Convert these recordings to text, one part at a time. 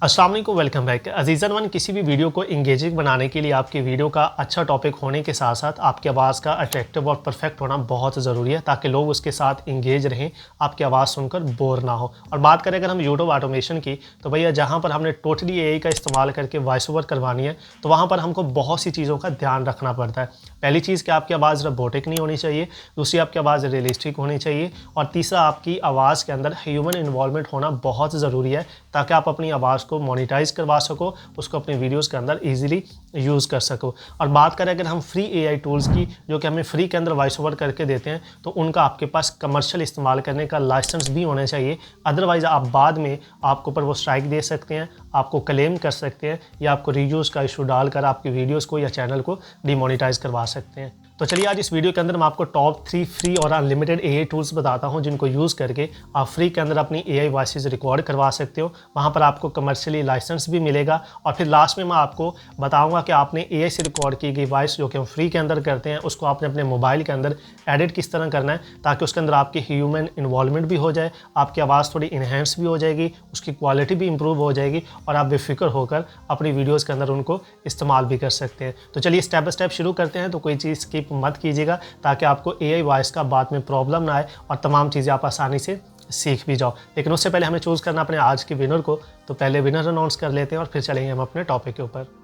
अस्सलाम वालेकुम, welcome back. Azizan one, किसी भी वीडियो को इंगेजिंग बनाने के लिए आपकी वीडियो का अच्छा टॉपिक होने के साथ साथ आपकी आवाज़ का अट्रैक्टिव और परफेक्ट होना बहुत ज़रूरी है ताकि लोग उसके साथ इंगेज रहें, आपकी आवाज़ सुनकर बोर ना हो। और बात करें अगर हम यूट्यूब ऑटोमेशन की, तो भैया जहाँ पर हमने टोटली एआई का इस्तेमाल करके वॉइस ओवर करवानी है, तो वहाँ पर हमको बहुत सी चीज़ों का ध्यान रखना पड़ता है। पहली चीज़ कि आपकी आवाज़ रोबोटिक नहीं होनी चाहिए, दूसरी आपकी आवाज़ रियलिस्टिक होनी चाहिए, और तीसरा आपकी आवाज़ के अंदर ह्यूमन इन्वॉल्वमेंट होना बहुत ज़रूरी है ताकि आप अपनी आवाज़ को मोनेटाइज करवा सको, उसको अपने वीडियोस के अंदर इजीली यूज़ कर सको। और बात करें अगर हम फ्री एआई टूल्स की, जो कि हमें फ्री के अंदर वॉइस ओवर करके देते हैं, तो उनका आपके पास कमर्शियल इस्तेमाल करने का लाइसेंस भी होना चाहिए। अदरवाइज़ आप बाद में आपके ऊपर वो स्ट्राइक दे सकते हैं, आपको क्लेम कर सकते हैं, या आपको रीयूज़ का इशू डालकर आपकी वीडियोस को या चैनल को डिमोनेटाइज करवा सकते हैं। तो चलिए आज इस वीडियो के अंदर मैं आपको टॉप 3 फ्री और अनलिमिटेड एआई टूल्स बताता हूं, जिनको यूज़ करके आप फ्री के अंदर अपनी एआई वॉइसेस रिकॉर्ड करवा सकते हो। वहां पर आपको कमर्शियली लाइसेंस भी मिलेगा, और फिर लास्ट में मैं आपको बताऊंगा कि आपने एआई से रिकॉर्ड की गई वॉइस, जो कि हम फ्री के अंदर करते हैं, उसको आपने अपने मोबाइल के अंदर एडिट किस तरह करना है ताकि उसके अंदर आपकी ह्यूमन इन्वॉल्वमेंट भी हो जाए, आपकी आवाज़ थोड़ी इन्हेंस भी हो जाएगी, उसकी क्वालिटी भी इंप्रूव हो जाएगी, और आप बेफिक्र होकर अपनी वीडियोज़ के अंदर उनको इस्तेमाल भी कर सकते हैं। तो चलिए स्टेप बाय स्टेप शुरू करते हैं। तो कोई चीज़ स्किप मत कीजिएगा ताकि आपको एआई वॉइस का बाद में प्रॉब्लम ना आए और तमाम चीज़ें आप आसानी से सीख भी जाओ। लेकिन उससे पहले हमें चूज़ करना अपने आज के विनर को, तो पहले विनर अनाउंस कर लेते हैं और फिर चलेंगे हम अपने टॉपिक के ऊपर।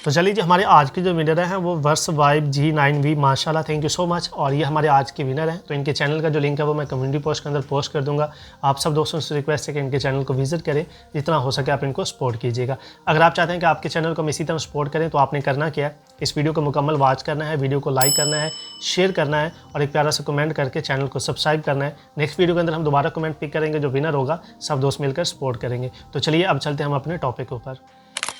तो चलिए जी, हमारे आज के जो विनर हैं वो वर्स वाइब G9V, माशाल्लाह, थैंक यू सो मच। और ये हमारे आज के विनर हैं। तो इनके चैनल का जो लिंक है वो मैं कम्युनिटी पोस्ट के अंदर पोस्ट कर दूंगा। आप सब दोस्तों से रिक्वेस्ट है कि इनके चैनल को विजिट करें, जितना हो सके आप इनको सपोर्ट कीजिएगा। अगर आप चाहते हैं कि आपके चैनल को हम इसी तरह सपोर्ट करें, तो आपने करना क्या है, इस वीडियो को मुकम्मल वॉच करना है, वीडियो को लाइक करना है, शेयर करना है, और एक प्यारा सा कमेंट करके चैनल को सब्सक्राइब करना है। नेक्स्ट वीडियो के अंदर हम दोबारा कमेंट पिक करेंगे, जो विनर होगा सब दोस्त मिलकर सपोर्ट करेंगे। तो चलिए अब चलते हैं हम अपने टॉपिक के ऊपर।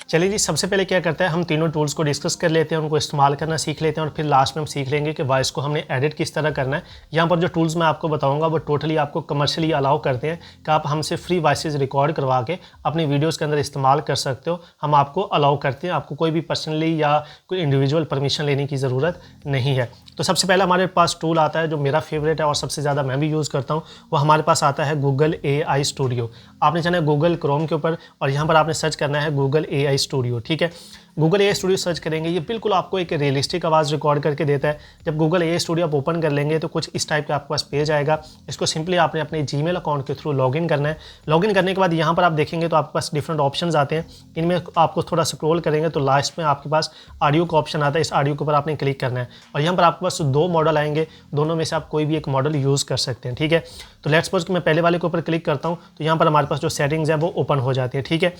चलिए जी, सबसे पहले क्या करते हैं, हम तीनों टूल्स को डिस्कस कर लेते हैं, उनको इस्तेमाल करना सीख लेते हैं, और फिर लास्ट में हम सीख लेंगे कि वॉइस को हमने एडिट किस तरह करना है। यहाँ पर जो टूल्स मैं आपको बताऊंगा वो टोटली आपको कमर्शियली अलाउ करते हैं कि आप हमसे फ्री वॉइसेस रिकॉर्ड करवा के अपनी वीडियोस के अंदर इस्तेमाल कर सकते हो। हम आपको अलाउ करते हैं, आपको कोई भी पर्सनली या कोई इंडिविजुअल परमिशन लेने की ज़रूरत नहीं है। तो सबसे पहला हमारे पास टूल आता है जो मेरा फेवरेट है और सबसे ज़्यादा मैं भी यूज़ करता हूँ, वो हमारे पास आता है गूगल AI स्टूडियो। आपने जाना है गूगल क्रोम के ऊपर, और यहाँ पर आपने सर्च करना है गूगल AI स्टूडियो। ठीक है, गूगल AI स्टूडियो सर्च करेंगे, ये बिल्कुल आपको एक रियलिस्टिक आवाज़ रिकॉर्ड करके देता है। जब गूगल AI स्टूडियो आप ओपन कर लेंगे तो कुछ इस टाइप का आपके पास पेज आएगा। इसको सिंपली आपने अपने जीमेल अकाउंट के थ्रू लॉगिन करना है। लॉगिन करने के बाद यहाँ पर आप देखेंगे तो आपके पास डिफरेंट ऑप्शंस आते हैं। इनमें आपको थोड़ा स्क्रॉल करेंगे तो लास्ट में आपके पास ऑडियो का ऑप्शन आता है। इस ऑडियो के ऊपर आपने क्लिक करना है, और यहाँ पर आपके पास 2 मॉडल आएंगे, दोनों में से आप कोई भी एक मॉडल यूज़ कर सकते हैं। ठीक है, तो लेट्स सपोज कि मैं पहले वाले के ऊपर क्लिक करता हूँ, तो यहाँ पर हमारे पास जो सेटिंग्स हैं वो ओपन हो जाती है। ठीक है,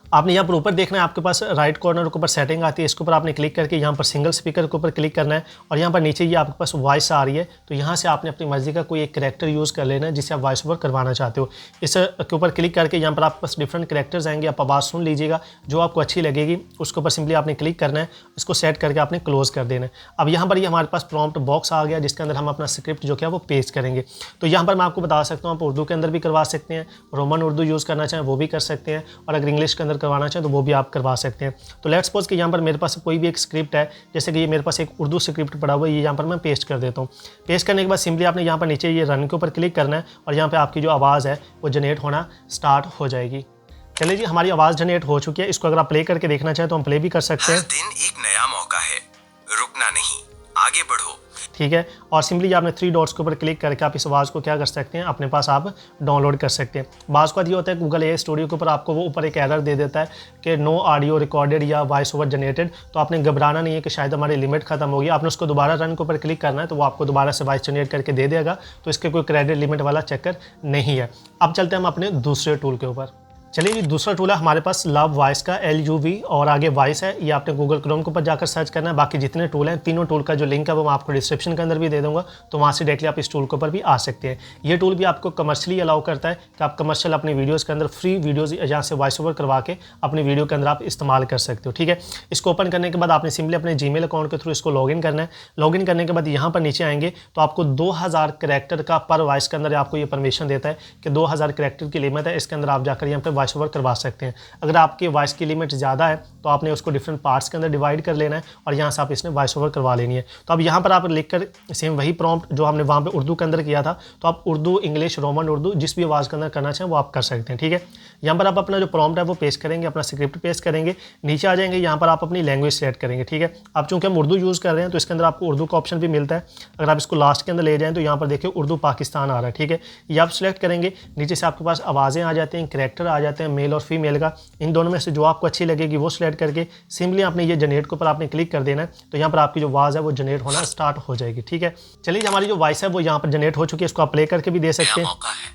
आपने यहाँ पर ऊपर देखना है, आपके पास राइट कॉर्नर के ऊपर सेटिंग आती है, इसके ऊपर आपने क्लिक करके यहाँ पर सिंगल स्पीकर के ऊपर क्लिक करना है, और यहाँ पर नीचे ये आपके पास वॉइस आ रही है। तो यहाँ से आपने अपनी मर्जी का कोई एक करैक्टर यूज़ कर लेना है जिसे आप वॉइस ओवर करवाना चाहते हो। इस के ऊपर क्लिक करके यहाँ पर आपके पास डिफरेंट करैक्टर्स आएंगे, आप आवाज़ सुन लीजिएगा, जो आपको अच्छी लगेगी उसके ऊपर सिंपली आपने क्लिक करना है, इसको सेट करके आपने क्लोज कर देना है। अब यहाँ पर ये हमारे पास प्रॉम्प्ट बॉक्स आ गया, जिसके अंदर हम अपना स्क्रिप्ट जो क्या वो पेस्ट करेंगे। तो यहाँ पर मैं आपको बता सकता हूँ, आप उर्दू के अंदर भी करवा सकते हैं, रोमन उर्दू यूज़ करना चाहें वो भी कर सकते हैं, और अगर इंग्लिश के अंदर करवाना चाहें तो वो भी आप करवा सकते हैं। तो लेट्स सपोज कि यहाँ पर मेरे पास कोई भी एक स्क्रिप्ट है, जैसे कि ये मेरे पास एक उर्दू स्क्रिप्ट पड़ा हुआ है, ये यहाँ पर मैं पेस्ट कर देता हूँ। पेस्ट करने के बाद सिंपली आपने यहाँ पर नीचे ये रन के ऊपर क्लिक करना है, और यहाँ पे आपकी जो आवाज़ है वो जनरेट होना स्टार्ट हो जाएगी। चलिए जी, हमारी आवाज़ जनरेट हो चुकी है। इसको अगर आप प्ले करके देखना चाहें तो हम प्ले भी कर सकते हैं। हर दिन एक नया मौका है, रुकना नहीं, आगे बढ़ो। ठीक है, और सिंपली आपने 3 डॉट्स के ऊपर क्लिक करके आप इस आवाज़ को क्या कर सकते हैं, अपने पास आप डाउनलोड कर सकते हैं। बाज़ का ये होता है गूगल AI स्टूडियो के ऊपर आपको वो ऊपर एक एरर दे देता है कि नो ऑडियो रिकॉर्डेड या वॉइस ओवर जनरेटेड। तो आपने घबराना नहीं है कि शायद हमारी लिमिट खत्म होगी। आपने उसको दोबारा रन के ऊपर क्लिक करना है, तो वो आपको दोबारा से वॉइस जनरेट करके दे देगा। तो इसके कोई क्रेडिट लिमिट वाला चक्कर नहीं है। अब चलते हैं हम अपने दूसरे टूल के ऊपर। चलिए जी, दूसरा टूल है हमारे पास लव वॉइस का, LUV, और आगे वॉइस है। ये आपने गूगल क्रोम के ऊपर जाकर सर्च करना है। बाकी जितने टूल हैं, तीनों टूल का जो लिंक है वो मैं आपको डिस्क्रिप्शन के अंदर भी दे दूंगा, तो वहाँ से डायरेक्टली आप इस टूल के ऊपर भी आ सकते हैं। ये टूल भी आपको कमर्शियली अलाउ करता है कि आप कमर्शियल अपनी वीडियोज़ के अंदर फ्री वीडियोज़ यहाँ से वॉइस ओवर करवा के अपनी वीडियो के अंदर आप इस्तेमाल कर सकते हो। ठीक है, इसको ओपन करने के बाद आपने सिंपली अपने जीमेल अकाउंट के थ्रू इसको लॉगिन करना है। लॉगिन करने के बाद यहाँ पर नीचे आएंगे तो आपको 2000 करैक्टर का पर वॉइस के अंदर आपको ये परमिशन देता है कि 2000 करैक्टर की लिमिट है, इसके अंदर आप जाकर यहाँ पर वॉइस ओवर करवा सकते हैं। अगर आपकी वॉइस की लिमिट ज़्यादा है तो आपने उसको डिफरेंट पार्ट्स के अंदर डिवाइड कर लेना है और यहाँ से आप इसने वॉइस ओवर करवा लेनी है। तो अब यहाँ पर आप लिख कर सेम वही प्रॉम्प्ट जो हमने वहाँ पे उर्दू के अंदर किया था, तो आप उर्दू, इंग्लिश, रोमन उर्दू जिस भी आवाज़ के अंदर करना चाहें वो आप कर सकते हैं। ठीक है, यहाँ पर आप अपना जो प्रॉम्प्ट है वो पेस्ट करेंगे, अपना स्क्रिप्ट पेस्ट करेंगे, नीचे आ जाएंगे, यहाँ पर आप अपनी लैंग्वेज सेलेक्ट करेंगे। ठीक है, अब चूँकि हम उर्दू यूज़ कर रहे हैं तो इसके अंदर आपको उर्दू का ऑप्शन भी मिलता है। अगर आप इसको लास्ट के अंदर ले जाएँ तो यहाँ पर देखिए उर्दू पाकिस्तान आ रहा है। ठीक है, ये आप सेलेक्ट करेंगे, नीचे से आपके पास आवाज़ें आ जाते हैं, करैक्टर आ जाते हैं मेल और फीमेल का। इन दोनों में से जो आपको अच्छी लगेगी वो सिलेक्ट करके सिंपली आपने ये जनरेट के ऊपर आपने क्लिक कर देना है, तो यहाँ पर आपकी जो आवाज़ है वो जनरेट होना स्टार्ट हो जाएगी। ठीक है, चलिए हमारी जो वॉइस है वो यहाँ पर जनरेट हो चुकी है, इसको आप प्ले करके भी दे सकते हैं। मौका है,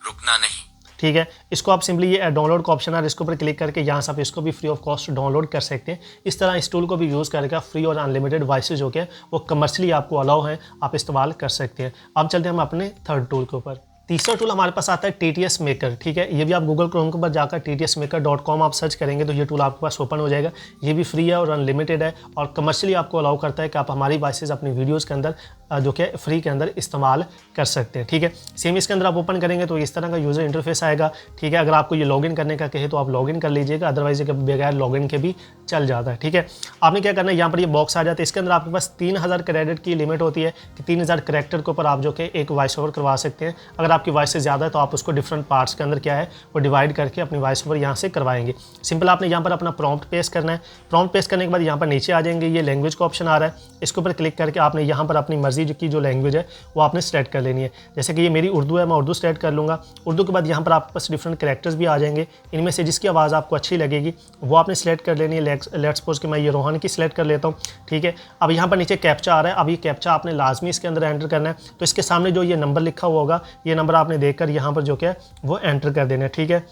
रुकना नहीं। ठीक है, इसको आप सिंपली ये डाउनलोड का ऑप्शन है, इसके ऊपर क्लिक करके यहाँ से आप इसको भी फ्री ऑफ कॉस्ट डाउनलोड कर सकते हैं। इस तरह इस टूल को भी यूज़ करके फ्री और अनलिमिटेड वॉइसेस जो कि वो कमर्शियली आपको अलाउ हैं, आप इस्तेमाल कर सकते हैं। अब चलते हैं हम अपने थर्ड टूल के ऊपर। तीसरा टूल हमारे पास आता है TTS मेकर। ठीक है, ये भी आप गूगल क्रोम के ऊपर जाकर ttsmaker.com आप सर्च करेंगे तो ये टूल आपके पास ओपन हो जाएगा। ये भी फ्री है और अनलिमिटेड है और कमर्शियली आपको अलाउ करता है कि आप हमारी वॉइसेस अपनी वीडियोस के अंदर जो कि फ्री के अंदर इस्तेमाल कर सकते हैं। ठीक है, सेम इसके अंदर आप ओपन करेंगे तो इस तरह का यूज़र इंटरफेस आएगा। ठीक है, अगर आपको ये लॉगिन करने का कहे तो आप लॉगिन कर लीजिएगा, अदरवाइज बगैर लॉगिन के भी चल जाता है। ठीक है, आपने क्या करना है, यहाँ पर ये बॉक्स आ जाता है, इसके अंदर आपके पास 3000 क्रेडिट की लिमिट होती है कि 3000 करैक्टर के ऊपर आप जो कि एक वॉइस ओवर करवा सकते हैं। अगर आपकी वॉइस से ज़्यादा है तो आप उसको डिफरेंट पार्ट्स के अंदर क्या है वो डिवाइड करके अपनी वॉइस ओवर यहाँ से करवाएंगे। सिंपल आपने यहाँ पर अपना प्रॉम्प्ट पेस्ट करना है। प्रॉम्प्ट पेस्ट करने के बाद यहाँ पर नीचे आ जाएंगे, ये लैंग्वेज का ऑप्शन आ रहा है, इसके ऊपर क्लिक करके आपने यहाँ पर अपनी मर्जी की जो लैंग्वेज है वो आपने सेलेक्ट कर लेनी है। जैसे कि ये मेरी उर्दू है, मैं उर्दू सेलेक्ट कर लूँगा। उर्दू के बाद यहाँ पर आपके पास डिफरेंट कैरेक्टर्स भी आ जाएंगे, इनमें से जिसकी आवाज़ आपको अच्छी लगेगी वो आपने सेलेक्ट कर लेनी है। लेट्स सपोज कि मैं ये रोहान की सेलेक्ट कर लेता हूँ। ठीक है, अब यहाँ पर नीचे कैप्चा आ रहा है, अब ये कैप्चा आपने लाजमी इसके अंदर एंटर करना है। तो इसके सामने जो ये नंबर लिखा हुआ होगा, ये नंबर आपने देखकर यहाँ पर जो क्या है वो एंटर कर देना है। ठीक है,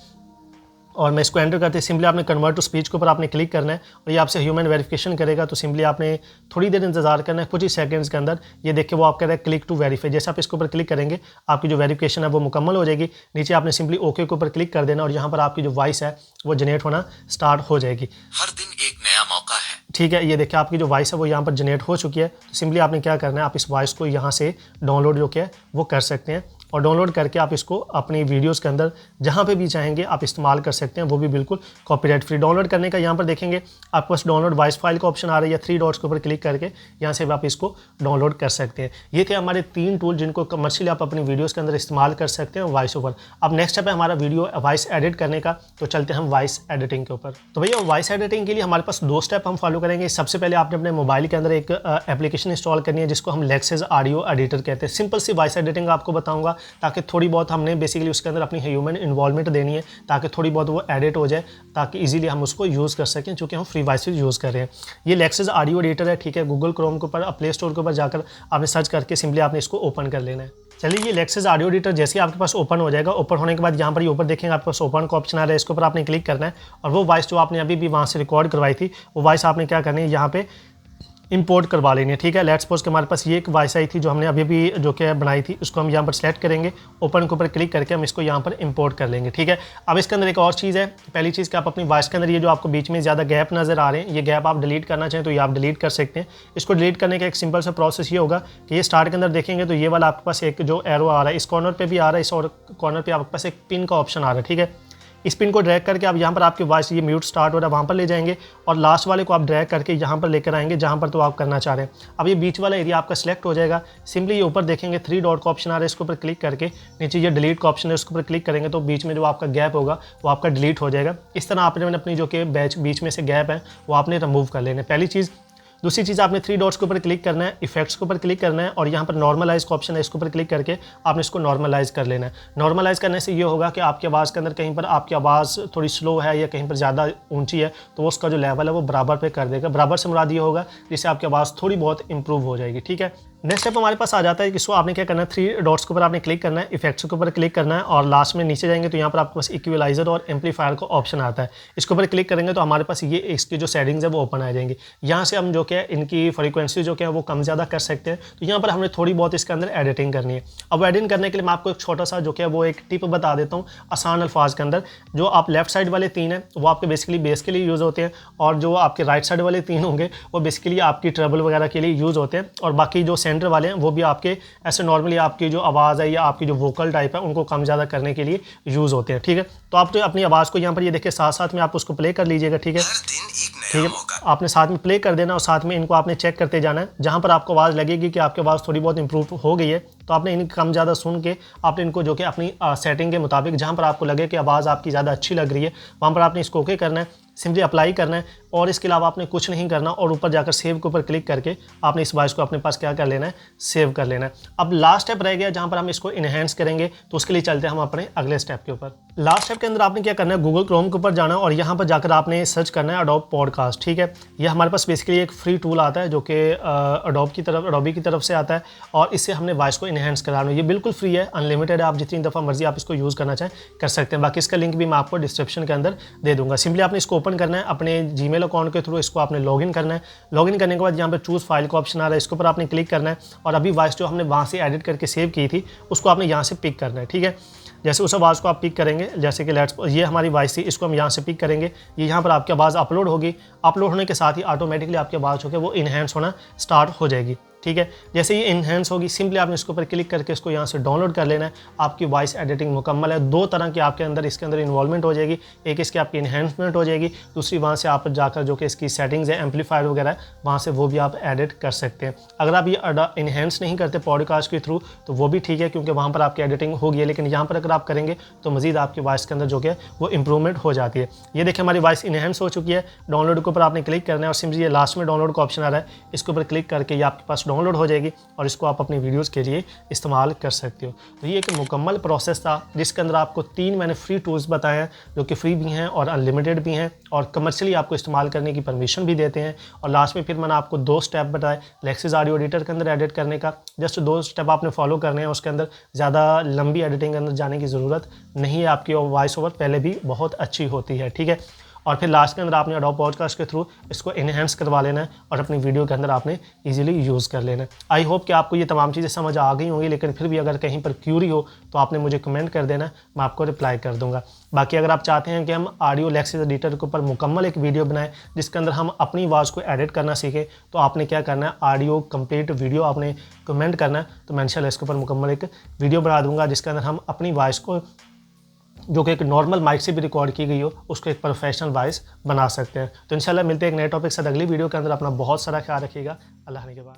और मैं इसको एंटर करते सिंपली आपने कन्वर्ट टू स्पीच के ऊपर आपने क्लिक करना है और ये आपसे ह्यूमन वेरिफिकेशन करेगा। तो सिंपली आपने थोड़ी देर इंतजार करना है, कुछ ही सेकंड्स के अंदर ये देख के वो आप कह रहे हैं क्लिक टू वेरीफाई। जैसे आप इसके ऊपर क्लिक करेंगे आपकी जो वेरिफिकेशन है वो मुकम्मल हो जाएगी। नीचे आपने सिंपली ओके के ऊपर क्लिक कर देना और यहाँ पर आपकी जो वॉइस है वो जनरेट होना स्टार्ट हो जाएगी। हर दिन एक नया मौका है। ठीक है, ये देखिए आपकी जो वॉइस है वो यहाँ पर जनरेट हो चुकी है। तो सिंपली आपने क्या करना है, आप इस वॉइस को यहाँ से डाउनलोड जो है वो कर सकते हैं और डाउनलोड करके आप इसको अपनी वीडियोस के अंदर जहाँ पे भी चाहेंगे आप इस्तेमाल कर सकते हैं, वो भी बिल्कुल कॉपीराइट फ्री। डाउनलोड करने का यहाँ पर देखेंगे आपके पास डाउनलोड वॉइस फाइल का ऑप्शन आ रहा है, या 3 डॉट्स के ऊपर क्लिक करके यहाँ से आप इसको डाउनलोड कर सकते हैं। ये थे हमारे 3 टूल जिनको कमर्शियली आप अपनी वीडियोज़ के अंदर इस्तेमाल कर सकते हैं वॉइस ओवर। अब नेक्स्ट स्टेप है हमारा वीडियो वॉइस एडिट करने का, तो चलते हैं हम वॉइस एडिटिंग के ऊपर। तो भैया वॉइस एडिटिंग के लिए हमारे पास 2 स्टेप हम फॉलो करेंगे। सबसे पहले आपने अपने मोबाइल के अंदर एक एप्लीकेशन इंस्टॉल करनी है जिसको हम लेक्सेस ऑडियो एडिटर कहते हैं। सिंपल सी वॉइस एडिटिंग आपको बताऊँगा ताकि थोड़ी बहुत हमने बेसिकली उसके अंदर अपनी ह्यूमन इन्वॉल्वमेंट देनी है ताकि थोड़ी बहुत वो एडिट हो जाए, ताकि इजीली हम उसको यूज़ कर सकें, क्योंकि हम फ्री वॉइस यूज़ कर रहे हैं। ये लेक्सेस ऑडियो एडिटर है। ठीक है, गूगल क्रोम के ऊपर प्ले स्टोर के ऊपर जाकर आपने सर्च करके सिंपली आपने इसको ओपन कर लेना है। चलिए, ये लेक्सेस ऑडियो एडिटर जैसे आपके पास ओपन हो जाएगा, ओपन होने के बाद यहाँ पर ये ऊपर देखेंगे आपके पास ओपन का ऑप्शन आ रहा है, इसके ऊपर आपने क्लिक करना है और वो वॉइस जो आपने अभी भी वहाँ से रिकॉर्ड करवाई थी वो वॉइस आपने क्या करनी है यहाँ पे इंपोर्ट करवा लेनी है। ठीक है, लेट्स सपोज कि हमारे पास ये एक वॉइस आई थी जो हमने अभी भी जो कि बनाई थी, उसको हम यहाँ पर सेलेक्ट करेंगे, ओपन के ऊपर क्लिक करके हम इसको यहाँ पर इंपोर्ट कर लेंगे। ठीक है, अब इसके अंदर एक और चीज़ है। पहली चीज़ कि आप अपनी वॉइस के अंदर ये जो आपको बीच में ज़्यादा गैप नज़र आ रहे हैं, ये गैप आप डिलीट करना चाहें तो ये आप डिलीट कर सकते हैं। इसको डिलीट करने का एक सिंपल सा प्रोसेस ये होगा कि ये स्टार्ट के अंदर देखेंगे तो ये वाला आपके पास एक जो एरो आ रहा है, इस कॉर्नर पर भी आ रहा है, इस और कॉर्नर पर आपके पास एक पिन का ऑप्शन आ रहा है। ठीक है, इस पिन को ड्रैग करके आप यहाँ पर आपकी वॉइस ये म्यूट स्टार्ट हो रहा है वहाँ पर ले जाएंगे और लास्ट वाले को आप ड्रैग करके यहाँ पर लेकर आएंगे जहाँ पर तो आप करना चाह रहे हैं। अब ये बीच वाला एरिया आपका सिलेक्ट हो जाएगा। सिंपली ये ऊपर देखेंगे 3 डॉट का ऑप्शन आ रहा है, इसके ऊपर क्लिक करके नीचे ये डिलीट का ऑप्शन है, उसके ऊपर क्लिक करेंगे तो बीच में जो आपका गैप होगा वो आपका डिलीट हो जाएगा। इस तरह आपने अपनी जो कि बीच में से गैप है वो आपने रिमूव कर लेना है, पहली चीज़। दूसरी चीज़, आपने 3 डॉट्स के ऊपर क्लिक करना है, इफेक्ट्स के ऊपर क्लिक करना है और यहाँ पर नॉर्मलाइज का ऑप्शन है, इसके ऊपर क्लिक करके आपने इसको नॉर्मलाइज कर लेना है। नॉर्मलाइज करने से ये होगा कि आपकी आवाज़ के अंदर कहीं पर आपकी आवाज़ थोड़ी स्लो है या कहीं पर ज़्यादा ऊंची है तो उसका जो लेवल है वो बराबर पे कर देगा। बराबर से मुराद ये होगा जिससे आपकी आवाज़ थोड़ी बहुत इंप्रूव हो जाएगी। ठीक है, नेक्स्ट स्टेप हमारे पास आ जाता है कि इसको आपने क्या करना है, 3 डॉट्स के ऊपर आपने क्लिक करना है, इफेक्ट्स के ऊपर क्लिक करना है और लास्ट में नीचे जाएंगे तो यहाँ पर आपके पास इक्वलाइजर और एम्पलीफायर का ऑप्शन आता है। इसके ऊपर क्लिक करेंगे तो हमारे पास ये इसकी जो सेटिंग्स है वो ओपन आ जाएंगी। यहाँ से हम जो क्या इनकी फ्रीक्वेंसी जो क्या है वो कम ज़्यादा कर सकते हैं। तो यहाँ पर हमने थोड़ी बहुत इसके अंदर एडिटिंग करनी है। अब एडिटिंग करने के लिए मैं आपको एक छोटा सा जो क्या वो एक टिप बता देता हूँ आसान अल्फाज के अंदर। जो आप लेफ्ट साइड वाले 3 हैं वो आपके बेसिकली बेस के लिए यूज़ होते हैं और जो आपके राइट साइड वाले 3 होंगे वो बेसिकली आपकी ट्रबल वगैरह के लिए यूज़ होते हैं और बाकी जो सेंटर वाले हैं वो भी आपके ऐसे नॉर्मली आपकी जो आवाज़ है या आपकी जो वोकल टाइप है उनको कम ज़्यादा करने के लिए यूज़ होते हैं। ठीक है, तो आप तो अपनी आवाज़ को यहाँ पर ये देखिए साथ साथ में आप उसको प्ले कर लीजिएगा। ठीक है, हर दिन एक ठीक नया है, मौका। आपने साथ में प्ले कर देना और साथ में इनको आपने चेक करते जाना है। जहाँ पर आपको आवाज़ लगेगी कि आपकी आवाज़ थोड़ी बहुत इंप्रूव हो गई है तो आपने इनको कम ज़्यादा सुन के आपने इनको जो कि अपनी सेटिंग के मुताबिक जहाँ पर आपको लगे कि आवाज़ आपकी ज़्यादा अच्छी लग रही है वहाँ पर आपने इसको ओके करना है, सिंपली अप्लाई करना है और इसके अलावा आपने कुछ नहीं करना और ऊपर जाकर सेव के ऊपर क्लिक करके आपने इस वॉइस को अपने पास क्या कर लेना है, सेव कर लेना है। अब लास्ट स्टेप रह गया जहाँ पर हम इसको इनहेंस करेंगे, तो उसके लिए चलते हैं हम अपने अगले स्टेप के ऊपर। लास्ट स्टेप के अंदर आपने क्या करना है, गूगल क्रोम के ऊपर जाना है और यहाँ पर जाकर आपने सर्च करना है अडोब पॉडकास्ट। ठीक है, यह हमारे पास बेसिकली एक फ्री टूल आता है जो कि अडोबी की तरफ से आता है और इससे हमने वॉइस को इनहेंस कराना है। ये बिल्कुल फ्री है, अनलिमिटेड है, आप जितनी दफ़ा मर्जी आप इसको यूज़ करना चाहें कर सकते हैं। बाकी इसका लिंक भी मैं आपको डिस्क्रिप्शन के अंदर दे दूंगा। सिंपली आपने इसको ओपन करना है, अपने जीमेल अकाउंट के थ्रू इसको आपने लॉगिन करना है। लॉगिन करने के बाद यहाँ पर चूज़ फाइल का ऑप्शन आ रहा है, इसके ऊपर आपने क्लिक करना है और अभी वॉइस जो हमने वहाँ से एडिट करके सेव की थी उसको आपने यहाँ से पिक करना है। ठीक है, जैसे उस आवाज़ को आप पिक करेंगे, जैसे कि ये हमारी वॉइस थी, इसको हम यहाँ से पिक करेंगे, ये यहाँ पर आपकी आवाज़ अपलोड होगी। अपलोड होने के साथ ही ऑटोमेटिकली आपकी आवाज़ जो है वो इनहेंस होना स्टार्ट हो जाएगी। ठीक है, जैसे ये इनहेंस होगी सिंपली आपने इसके ऊपर क्लिक करके इसको यहाँ से डाउनलोड कर लेना है। आपकी वॉइस एडिटिंग मुकम्मल है। दो तरह की आपके अंदर इसके अंदर इन्वॉल्वमेंट हो जाएगी, एक इसकी आपकी इन्हेंसमेंट हो जाएगी, दूसरी वहाँ से आप जाकर जो कि इसकी सेटिंग्स है एम्पलीफायर वगैरह वहाँ से वो भी आप एडिट कर सकते हैं। अगर आप ये इन्हेंस नहीं करते पॉडकास्ट के थ्रू तो वो भी ठीक है क्योंकि वहाँ पर आपकी एडिटिंग होगी, लेकिन यहाँ पर अगर आप करेंगे तो मज़ीद आपकी वॉइस के अंदर जो कि वो इंप्रूवमेंट हो जाती है। ये देखिए हमारी वॉइस इन्हेंस हो चुकी है। डाउनलोड के ऊपर आपने क्लिक करना है और सिंपली ये लास्ट में डाउनलोड का ऑप्शन आ रहा है, इसके ऊपर क्लिक करके ये आपके पास डाउनलोड हो जाएगी और इसको आप अपनी वीडियोस के लिए इस्तेमाल कर सकते हो। तो ये एक मुकम्मल प्रोसेस था जिसके अंदर आपको 3 मैंने फ्री टूल्स बताए हैं जो कि फ्री भी हैं और अनलिमिटेड भी हैं और कमर्शियली आपको इस्तेमाल करने की परमिशन भी देते हैं। और लास्ट में फिर मैंने आपको 2 स्टेप बताए लेक्सिस ऑडियो एडिटर के अंदर एडिट करने का। जस्ट 2 स्टेप आपने फॉलो करने हैं, उसके अंदर ज़्यादा लंबी एडिटिंग के अंदर जाने की ज़रूरत नहीं है। आपकी वॉइस ओवर पहले भी बहुत अच्छी होती है। ठीक है, और फिर लास्ट के अंदर आपने अडोब पॉडकास्ट के थ्रू इसको इनहेंस करवा लेना है और अपनी वीडियो के अंदर आपने इजीली यूज़ कर लेना है। आई होप कि आपको ये तमाम चीज़ें समझ आ गई होंगी, लेकिन फिर भी अगर कहीं पर क्यूरी हो तो आपने मुझे कमेंट कर देना, मैं आपको रिप्लाई कर दूंगा। बाकी अगर आप चाहते हैं कि हम ऑडियो लेक्सिस एडिटर के ऊपर मुकम्मल एक वीडियो बनाएं जिसके अंदर हम अपनी आवाज़ को एडिट करना सीखें, तो आपने क्या करना है, ऑडियो कंप्लीट वीडियो आपने कमेंट करना है, तो मैं इंशाल्लाह इसके ऊपर मुकम्मल एक वीडियो बना दूँगा जिसके अंदर हम अपनी वॉइस को जो कि एक नॉर्मल माइक से भी रिकॉर्ड की गई हो उसको एक प्रोफेशनल वॉइस बना सकते हैं। तो इंशाल्लाह मिलते हैं एक नए टॉपिक के साथ अगली वीडियो के अंदर। अपना बहुत सारा ख्याल रखिएगा। अल्लाह के बाद।